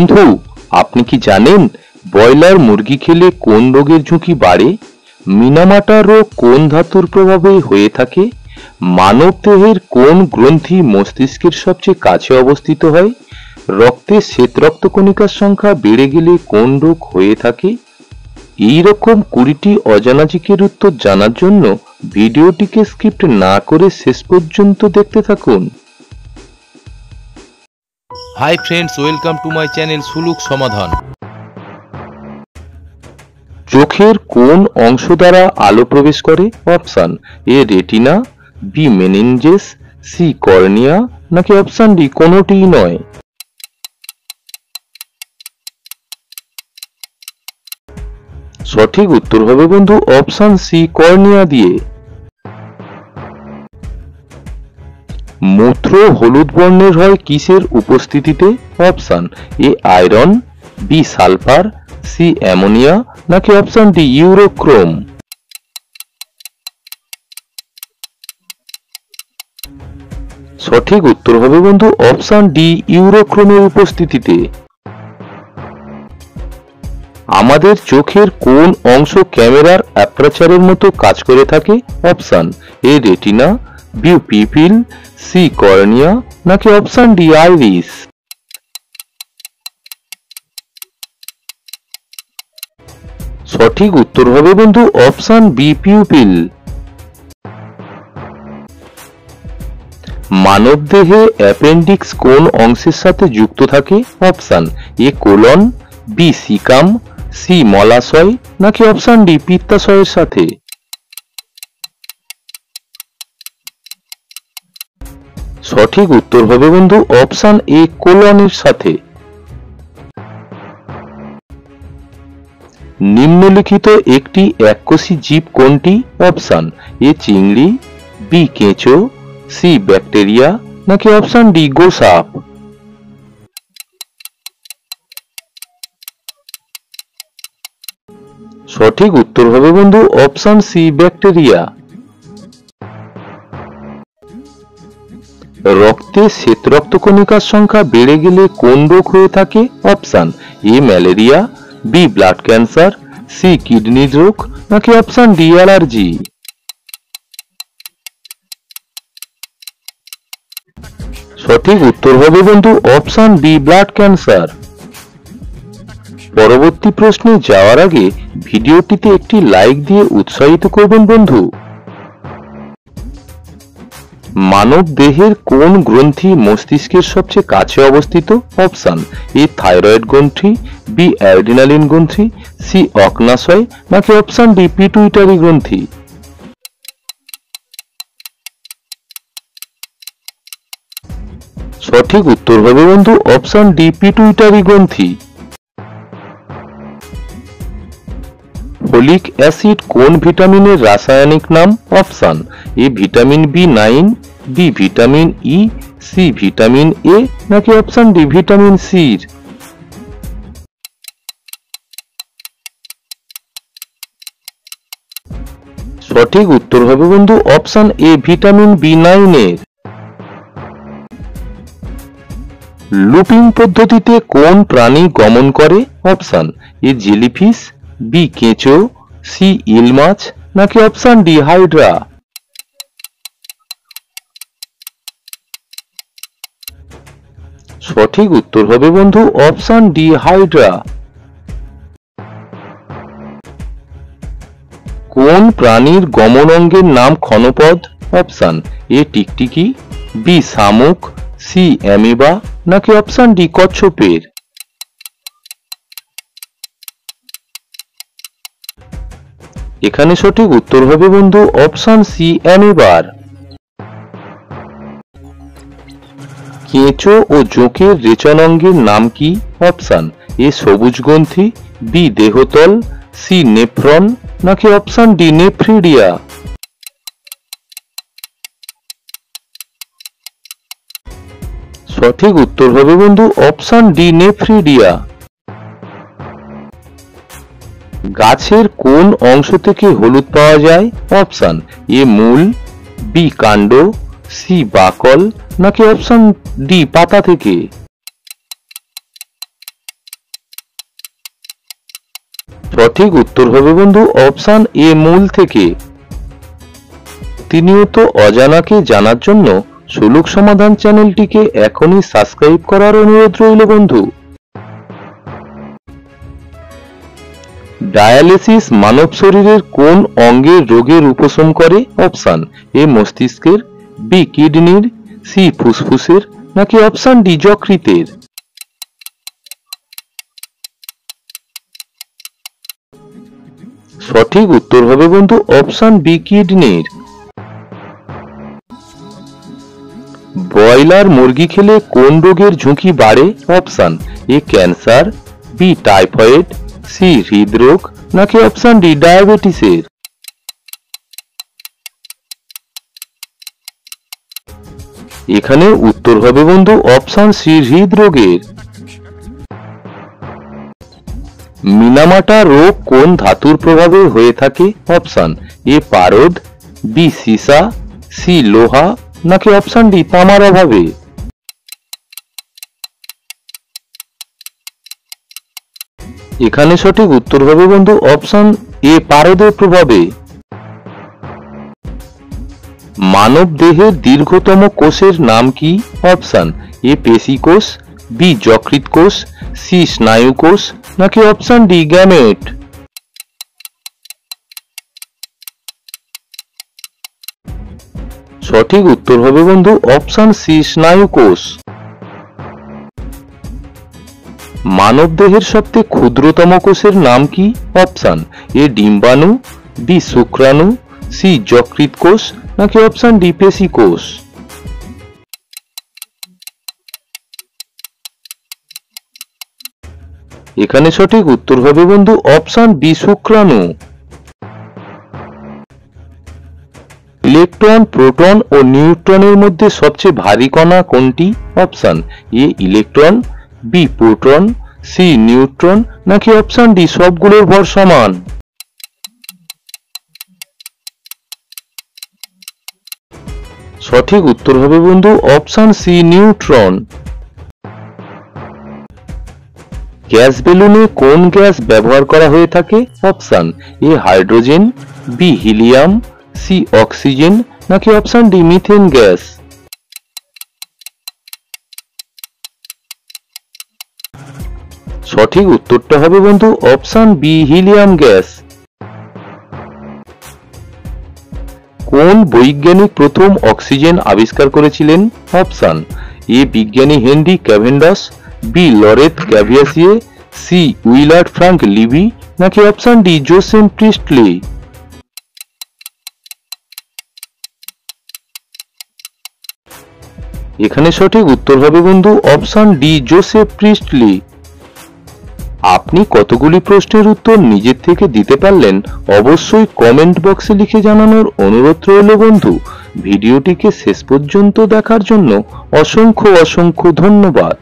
বন্ধু, আপনি কি জানেন ব্রয়লার মুরগি খেলে কোন রোগের ঝুঁকি বাড়ে? মিনামাটা রোগ কোন ধাতুর প্রভাবে হয়ে থাকে? মানবদেহের কোন গ্রন্থি মস্তিষ্কের সবচেয়ে কাছে অবস্থিত হয়? রক্তে শ্বেত রক্তকণিকার সংখ্যা বেড়ে গেলে কোন রোগ হয়ে থাকে? এই রকম 20টি অজানা জিকের উত্তর জানার জন্য ভিডিওটিকে স্কিপ না করে শেষ পর্যন্ত দেখতে থাকুন। Hi friends, welcome to my channel সুলুক সমাধান। চোখের কোন অংশ দ্বারা আলো প্রবেশ করে? Option A retina, B meninges, C cornea, নাকি অপশন ডি কোনোটিই নয়? সঠিক উত্তর হবে বন্ধু অপশন সি কর্নিয়া দিয়ে। মূত্র হলুদ বর্ণের হয় কিসের উপস্থিতিতে? Option A iron, B sulphur, C ammonia, নাকি অপশন ডি ইউরোক্রোম? সঠিক উত্তর হবে বন্ধু অপশন ডি ইউরোক্রোমের উপস্থিতিতে। আমাদের চোখের কোন অংশ ক্যামেরার অ্যাপারচারের মতো কাজ করে থাকে? Option A retina, B pupil, C cornea, নাকি অপশন ডি আইরিস? সঠিক উত্তর হবে বন্ধু অপশন বি পিউপিল। মানবদেহে অ্যাপেন্ডিক্স কোন অংশের সাথে যুক্ত থাকে? Option A colon, B caecum, C মলাশয়, নাকি অপশন ডি পিত্তাশয়ের সাথে? সঠিক উত্তর হবে বন্ধু অপশন এ কোলনের সাথে। নিম্নলিখিত একটি এককোষী জীব কোনটি? অপশন এ চিংড়ি, বি কেঁচো, সি ব্যাকটেরিয়া, নাকি অপশন ডি গোসাপ? সঠিক উত্তর হবে বন্ধু অপশন সি ব্যাকটেরিয়া। রক্তে শ্বেত রক্তকণিকার সংখ্যা বেড়ে গেলে কোন রোগ হয়ে থাকে? Option A malaria, B blood cancer, C kidney রোগ, নাকি অপশন ডি অ্যালার্জি? সঠিক উত্তর হবে বন্ধু অপশন বি ব্লাড ক্যান্সার। পরবর্তী প্রশ্নে যাওয়ার আগে ভিডিওটিতে একটি লাইক দিয়ে উৎসাহিত করবেন বন্ধু। মানব দেহের কোন গ্রন্থি মস্তিষ্কের সবচেয়ে কাছে অবস্থিত? অপশন এ থাইরয়েড গ্রন্থি, বি অ্যাড্রিনালিন গ্রন্থি, সি অগ্নাশয়, নাকি অপশন ডি পিটুইটারি গ্রন্থি? সঠিক উত্তর হবে বন্ধু অপশন ডি পিটুইটারি গ্রন্থি। ফলিক অ্যাসিড কোন ভিটামিনের রাসায়নিক নাম? অপশন এ ভিটামিন বি9, B vitamin E, C vitamin A, নাকি অপশন ডি ভিটামিন সি? সঠিক উত্তর হবে বন্ধু অপশন এ ভিটামিন বি9 এর। লুপিং পদ্ধতিতে কোন প্রাণী গমন করে? অপশন এ জেলিফিশ, বি কেঁচো, সি ইল মাছ, নাকি অপশন ডি হাইড্রা? সঠিক উত্তর হবে বন্ধু অপশন ডি হাইড্রা। কোন প্রাণীর গমন অঙ্গের নাম ক্ষণপদ? অপশন এ টিকটিকি, বি শামুক, সি অ্যামিবা, নাকি অপশন ডি কচ্ছপের? এখানে সঠিক উত্তর হবে বন্ধু অপশন সি অ্যামিবার। কেঁচো ও জোঁকের রেচন অঙ্গের নাম কি? অপশন এ সবুজ গ্রন্থি, বি দেহতল, সি নেফ্রন, নাকি অপশন ডি নেফ্রিডিয়া? সঠিক উত্তর হবে বন্ধু অপশন ডি নেফ্রিডিয়া। গাছের কোন অংশ থেকে হলুদ পাওয়া যায়? অপশন এ মূল, বি কাণ্ড, সি বাকল, নাকি অপশন ডি পাতা থেকে? সঠিক উত্তর হবে বন্ধু অপশন এ মূল থেকে। প্রতিনিয়ত অজানাকে জানার জন্য সুলুক সমাধান চ্যানেলটিকে এখনই সাবস্ক্রাইব করার অনুরোধ রইল বন্ধু। ডায়ালিসিস মানব শরীরের কোন অঙ্গের রোগের উপশম করে? অপশন এ মস্তিষ্কের, বি কিডনির, সি ফুসফুসের, নাকি অপশন ডি যকৃতের। সঠিক উত্তর হবে বন্ধু অপশন বি কিডনির। ব্রয়লার মুরগি খেলে কোন রোগের ঝুঁকি বাড়ে? Option A cancer, B typhoid, C হৃদরোগ, নাকি অপশন ডি ডায়াবেটিসের। এখানে উত্তর হবে বন্ধু অপশন সি হৃদরোগের। মিনামাটা রোগ কোন ধাতুর প্রভাবে হয়ে থাকে? অপশন এ পারদ, বি সীসা, সি লোহা, নাকি অপশন ডি তামার অভাবে। এখানে সঠিক উত্তর হবে বন্ধু অপশন এ পারদের প্রভাবে। মানব দেহের দীর্ঘতম কোষের নাম কি? অপশন এ পেশি কোষ, বি যকৃৎ কোষ, সি স্নায়ু কোষ, নাকি অপশন ডি গ্যামেট। সঠিক উত্তর হবে বন্ধু অপশন সি স্নায়ু কোষ। মানব দেহের সবচেয়ে ক্ষুদ্রতম কোষের নাম কি? অপশন এ ডিম্বাণু, বি শুক্রাণু, সি যকৃৎ কোষ, নাকি অপশন ডি পেশি কোষ। এখানে সঠিক উত্তর হবে বন্ধু অপশন বি শুক্রাণু। ইলেকট্রন, প্রোটন ও নিউট্রনের মধ্যে সবচেয়ে ভারী কণা কোনটি? Option A electron, B proton, C neutron, নাকি অপশন ডি সবগুলোর ভর সমান। সঠিক উত্তর হবে বন্ধু অপশন সি নিউট্রন। গ্যাস বেলুনে কোন গ্যাস ব্যবহার করা হয়ে থাকে? Option A hydrogen, B helium, C oxygen, নাকি অপশন ডি মিথেন গ্যাস। সঠিক উত্তরটা হবে বন্ধু অপশন বি হিলিয়াম গ্যাস। কোন বৈজ্ঞানিক প্রথম অক্সিজেন আবিষ্কার করেছিলেন? অপশন এ বিজ্ঞানী হেনরি ক্যাভেন্ডস, বি লরেট ক্যাভিয়াসিয়ে, সি উইলার্ড ফ্রাঙ্ক লিবি, নাকি অপশন ডি জোসেফ প্রিস্টলি। এখানে সঠিক উত্তর হবে বন্ধু অপশন ডি জোসেফ প্রিস্টলি। আপনি কতগুলি প্রশ্নের উত্তর নিজের থেকে দিতে পারলেন অবশ্যই কমেন্ট বক্সে লিখে জানানোর অনুরোধ রইল বন্ধু। ভিডিওটিকে শেষ পর্যন্ত দেখার জন্য অসংখ্য ধন্যবাদ।